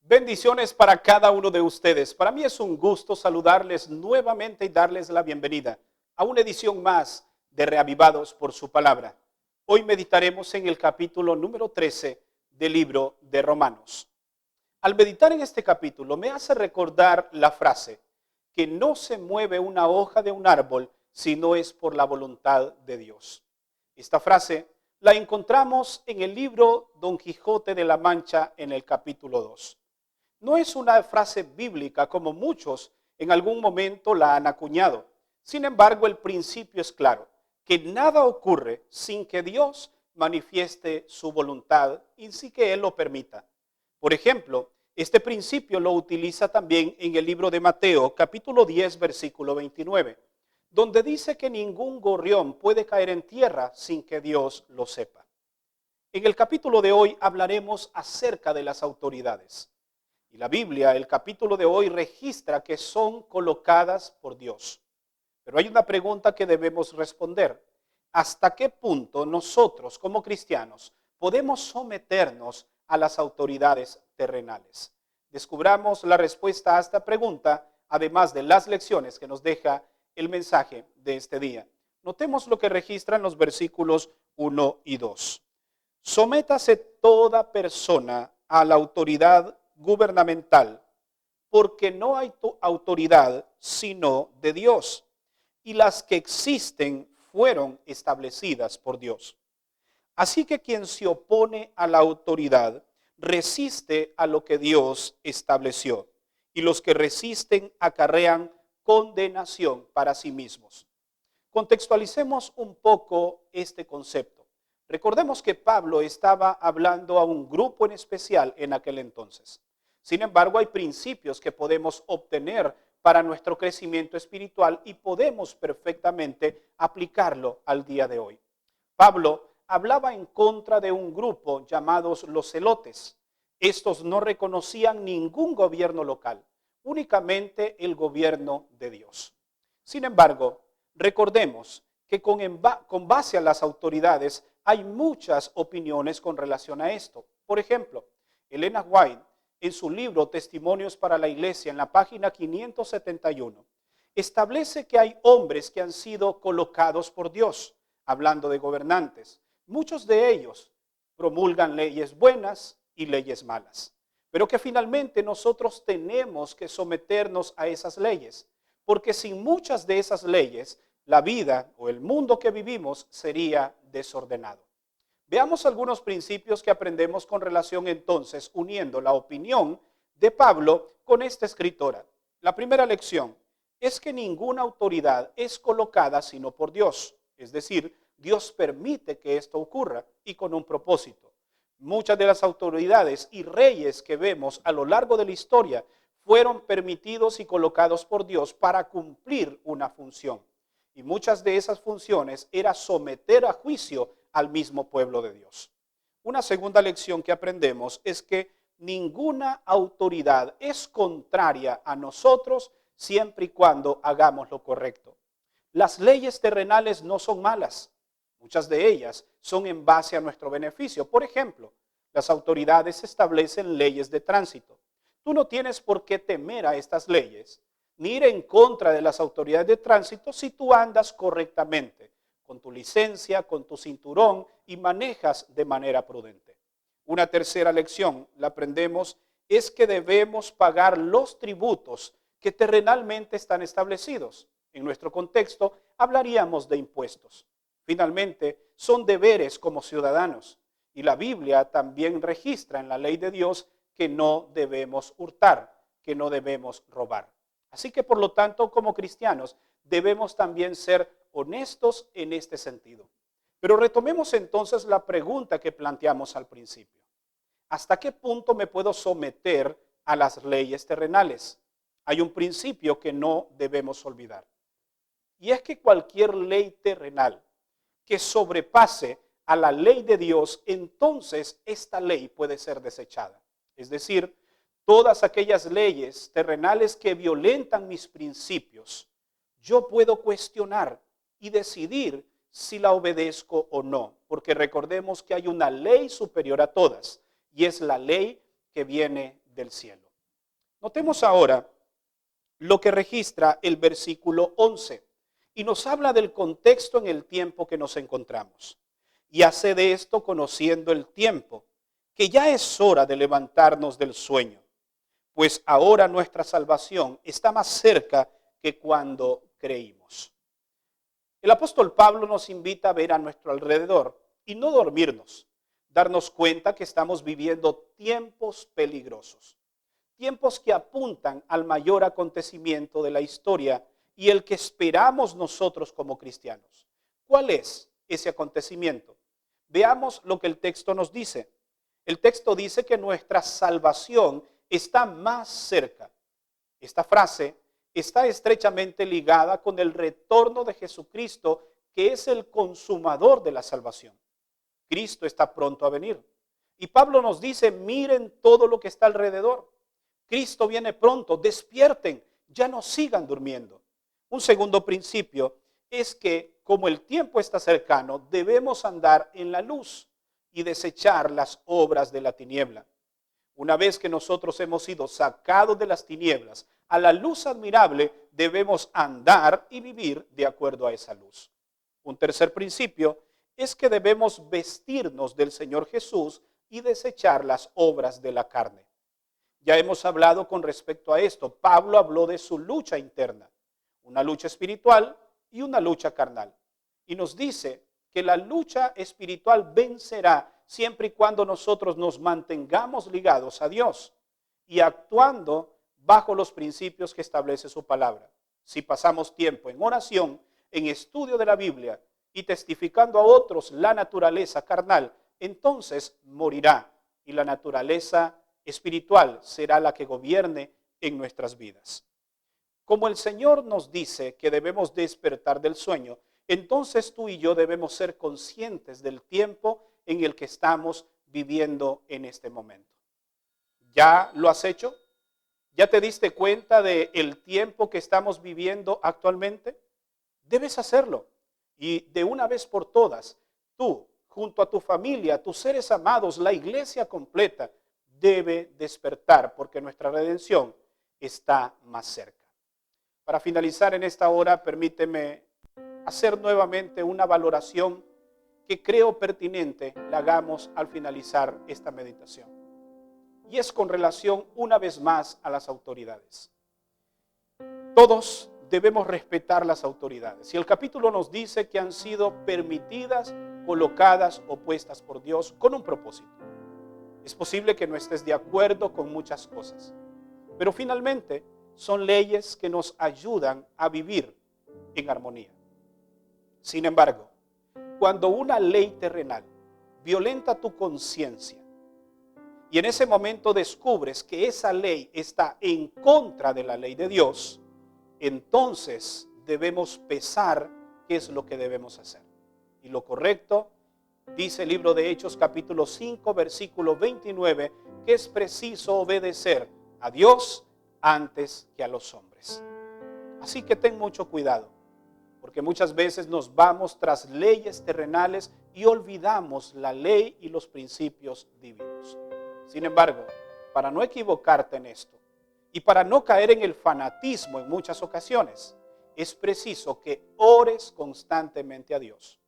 Bendiciones para cada uno de ustedes. Para mí es un gusto saludarles nuevamente y darles la bienvenida a una edición más de Reavivados por su palabra. Hoy meditaremos en el capítulo número 13 del libro de Romanos. Al meditar en este capítulo me hace recordar la frase que no se mueve una hoja de un árbol si no es por la voluntad de Dios. Esta frase la encontramos en el libro Don Quijote de la Mancha en el capítulo 2. No es una frase bíblica como muchos en algún momento la han acuñado. Sin embargo, el principio es claro, que nada ocurre sin que Dios manifieste su voluntad y sin que Él lo permita. Por ejemplo, este principio lo utiliza también en el libro de Mateo, capítulo 10, versículo 29, donde dice que ningún gorrión puede caer en tierra sin que Dios lo sepa. En el capítulo de hoy hablaremos acerca de las autoridades. Y la Biblia, el capítulo de hoy, registra que son colocadas por Dios. Pero hay una pregunta que debemos responder. ¿Hasta qué punto nosotros, como cristianos, podemos someternos a las autoridades terrenales? Descubramos la respuesta a esta pregunta, además de las lecciones que nos deja el mensaje de este día. Notemos lo que registran los versículos 1 y 2. Sométase toda persona a la autoridad gubernamental, porque no hay autoridad sino de Dios, y las que existen fueron establecidas por Dios. Así que quien se opone a la autoridad resiste a lo que Dios estableció, y los que resisten acarrean condenación para sí mismos. Contextualicemos un poco este concepto. Recordemos que Pablo estaba hablando a un grupo en especial en aquel entonces. Sin embargo, hay principios que podemos obtener para nuestro crecimiento espiritual y podemos perfectamente aplicarlo al día de hoy. Pablo hablaba en contra de un grupo llamados los celotes. Estos no reconocían ningún gobierno local, únicamente el gobierno de Dios. Sin embargo, recordemos que con base a las autoridades hay muchas opiniones con relación a esto. Por ejemplo, Elena White, en su libro Testimonios para la Iglesia, en la página 571, establece que hay hombres que han sido colocados por Dios, hablando de gobernantes. Muchos de ellos promulgan leyes buenas y leyes malas, pero que finalmente nosotros tenemos que someternos a esas leyes, porque sin muchas de esas leyes, la vida o el mundo que vivimos sería desordenado. Veamos algunos principios que aprendemos con relación entonces, uniendo la opinión de Pablo con esta escritora. La primera lección es que ninguna autoridad es colocada sino por Dios. Es decir, Dios permite que esto ocurra y con un propósito. Muchas de las autoridades y reyes que vemos a lo largo de la historia fueron permitidos y colocados por Dios para cumplir una función. Y muchas de esas funciones era someter a juicio al mismo pueblo de Dios. Una segunda lección que aprendemos es que ninguna autoridad es contraria a nosotros siempre y cuando hagamos lo correcto. Las leyes terrenales no son malas. Muchas de ellas son en base a nuestro beneficio. Por ejemplo, las autoridades establecen leyes de tránsito. Tú no tienes por qué temer a estas leyes, ni ir en contra de las autoridades de tránsito si tú andas correctamente, con tu licencia, con tu cinturón y manejas de manera prudente. Una tercera lección, la aprendemos, es que debemos pagar los tributos que terrenalmente están establecidos. En nuestro contexto hablaríamos de impuestos. Finalmente, son deberes como ciudadanos. Y la Biblia también registra en la ley de Dios que no debemos hurtar, que no debemos robar. Así que, por lo tanto, como cristianos, debemos también ser honestos en este sentido. Pero retomemos entonces la pregunta que planteamos al principio. ¿Hasta qué punto me puedo someter a las leyes terrenales? Hay un principio que no debemos olvidar. Y es que cualquier ley terrenal que sobrepase a la ley de Dios, entonces esta ley puede ser desechada. Es decir, todas aquellas leyes terrenales que violentan mis principios, yo puedo cuestionar y decidir si la obedezco o no, porque recordemos que hay una ley superior a todas, y es la ley que viene del cielo. Notemos ahora lo que registra el versículo 11, y nos habla del contexto en el tiempo que nos encontramos. Y hace de esto conociendo el tiempo, que ya es hora de levantarnos del sueño, pues ahora nuestra salvación está más cerca que cuando creímos. El apóstol Pablo nos invita a ver a nuestro alrededor y no dormirnos, darnos cuenta que estamos viviendo tiempos peligrosos, tiempos que apuntan al mayor acontecimiento de la historia y el que esperamos nosotros como cristianos. ¿Cuál es ese acontecimiento? Veamos lo que el texto nos dice. El texto dice que nuestra salvación está más cerca. Esta frase está estrechamente ligada con el retorno de Jesucristo, que es el consumador de la salvación. Cristo está pronto a venir. Y Pablo nos dice, miren todo lo que está alrededor. Cristo viene pronto, despierten, ya no sigan durmiendo. Un segundo principio es que, como el tiempo está cercano, debemos andar en la luz y desechar las obras de la tiniebla. Una vez que nosotros hemos sido sacados de las tinieblas a la luz admirable, debemos andar y vivir de acuerdo a esa luz. Un tercer principio es que debemos vestirnos del Señor Jesús y desechar las obras de la carne. Ya hemos hablado con respecto a esto. Pablo habló de su lucha interna, una lucha espiritual y una lucha carnal. Y nos dice que la lucha espiritual vencerá siempre y cuando nosotros nos mantengamos ligados a Dios y actuando bajo los principios que establece su palabra. Si pasamos tiempo en oración, en estudio de la Biblia y testificando a otros la naturaleza carnal, entonces morirá y la naturaleza espiritual será la que gobierne en nuestras vidas. Como el Señor nos dice que debemos despertar del sueño, entonces tú y yo debemos ser conscientes del tiempo en el que estamos viviendo en este momento. ¿Ya lo has hecho? ¿Ya te diste cuenta del tiempo que estamos viviendo actualmente? Debes hacerlo. Y de una vez por todas, tú, junto a tu familia, tus seres amados, la iglesia completa, debe despertar porque nuestra redención está más cerca. Para finalizar en esta hora, permíteme hacer nuevamente una valoración que creo pertinente la hagamos al finalizar esta meditación. Y es con relación una vez más a las autoridades. Todos debemos respetar las autoridades. Y el capítulo nos dice que han sido permitidas, colocadas o puestas por Dios con un propósito. Es posible que no estés de acuerdo con muchas cosas, pero finalmente son leyes que nos ayudan a vivir en armonía. Sin embargo, cuando una ley terrenal violenta tu conciencia y en ese momento descubres que esa ley está en contra de la ley de Dios, entonces debemos pesar qué es lo que debemos hacer. Y lo correcto, dice el libro de Hechos capítulo 5, versículo 29, que es preciso obedecer a Dios antes que a los hombres. Así que ten mucho cuidado, porque muchas veces nos vamos tras leyes terrenales y olvidamos la ley y los principios divinos. Sin embargo, para no equivocarte en esto y para no caer en el fanatismo en muchas ocasiones, es preciso que ores constantemente a Dios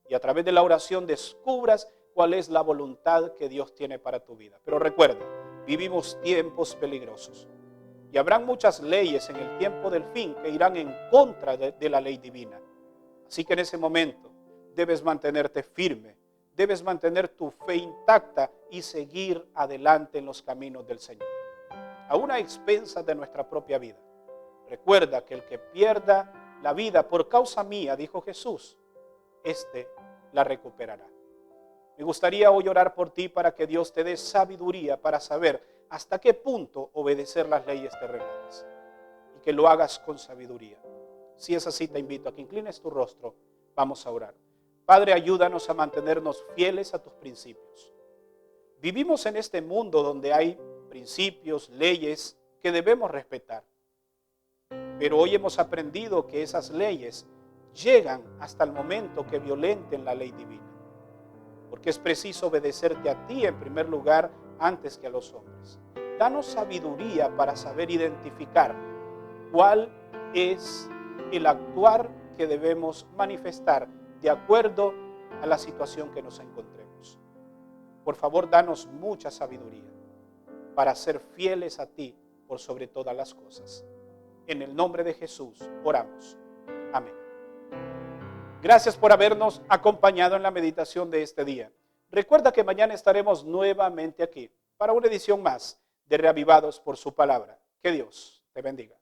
y a través de la oración descubras cuál es la voluntad que Dios tiene para tu vida. Pero recuerda, vivimos tiempos peligrosos y habrán muchas leyes en el tiempo del fin que irán en contra de la ley divina. Así que en ese momento debes mantenerte firme, debes mantener tu fe intacta y seguir adelante en los caminos del Señor, aún a expensas de nuestra propia vida. Recuerda que el que pierda la vida por causa mía, dijo Jesús, éste la recuperará. Me gustaría hoy orar por ti para que Dios te dé sabiduría para saber hasta qué punto obedecer las leyes terrenales y que lo hagas con sabiduría. Si es así, te invito a que inclines tu rostro. Vamos a orar. Padre, ayúdanos a mantenernos fieles a tus principios. Vivimos en este mundo donde hay principios, leyes que debemos respetar. Pero hoy hemos aprendido que esas leyes llegan hasta el momento que violenten la ley divina. Porque es preciso obedecerte a ti en primer lugar antes que a los hombres. Danos sabiduría para saber identificar cuál es el actuar que debemos manifestar de acuerdo a la situación que nos encontremos. Por favor, danos mucha sabiduría para ser fieles a ti por sobre todas las cosas. En el nombre de Jesús oramos. Amén. Gracias por habernos acompañado en la meditación de este día. Recuerda que mañana estaremos nuevamente aquí para una edición más de Reavivados por su palabra. Que Dios te bendiga.